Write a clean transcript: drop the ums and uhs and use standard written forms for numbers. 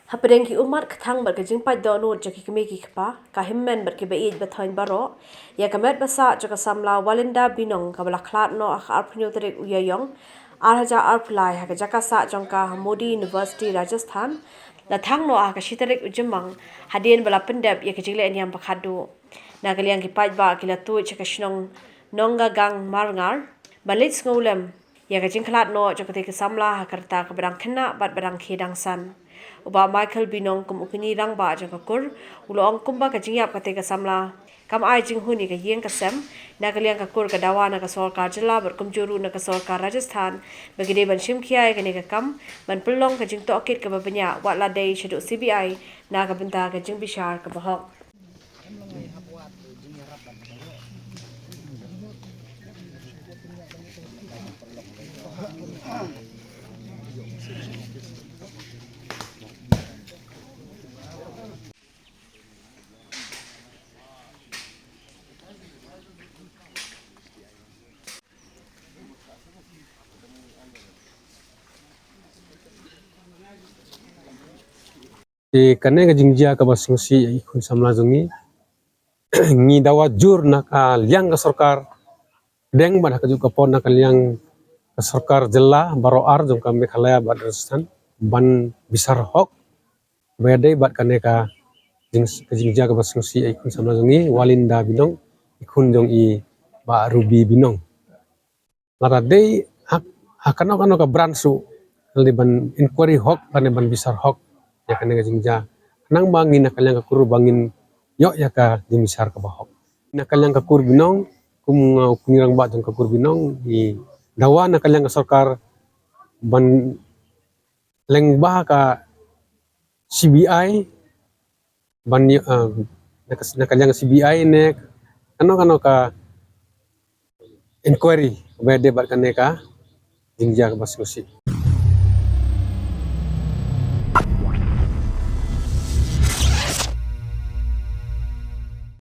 Hapadeng ki umat kathang bar kajing pai do no jaki kami ki kapa kahimmen bar ki bait bathain baro ya kamet basa jaka samla walinda binong kabala khlat no arpnyo tarik uyayong arhaja arpulai ha jaka sa jongka Modi University Rajasthan la thang no ka shitarik ujumang hadien bala pendep ya kajing le anyam pakhadu na kaliang ki pai ba kila tu jaka shnong nongga gang marngar balit ngulem ya kajing khlat no jaka te samla ha karta kabarang khna bat barang khedang san uba Michael Binong kum ukini rang ba jang kakur ulo ong kumba ka jingyap ka tega samla kam ai jing huni ka yeng ka sem na ka liang ka kur ka dawa na ka sarkar jilla bar kum juru na ka sarkar Rajasthan bagide ban shim khia ka ne ka kam ban pulong ka jing to akit ka babanya wat la dei shadu CBI na ka benta ka jing bishar ka bahok Di kane ka jingjia ka basungsi ikun samla jungi ngi dawa jur nak liang ka sarkar deng ban ka juga pon nak liang ka sarkar jilla baro ar jong ka Meghalaya bat Rajasthan ban bisar hok bede bat kane ka jingjia ka basungsi ikun samla jungi walinda binong ikun jong i ba ruby binong lara dei hak kano ka bransu ban inquiry hok kane ban bisar hok ya kane ka jingja nang bangin na kalyang kakur bangin yo ya ka dimisar ka bahok na kalyang kakur binong kum kunirang ba jong kakur binong di dawa na kalyang ka sarkar ban lengba ka CBI ban na kalyang CBI ne kano ka inquiry bede bat kane ka jingja ka baskusi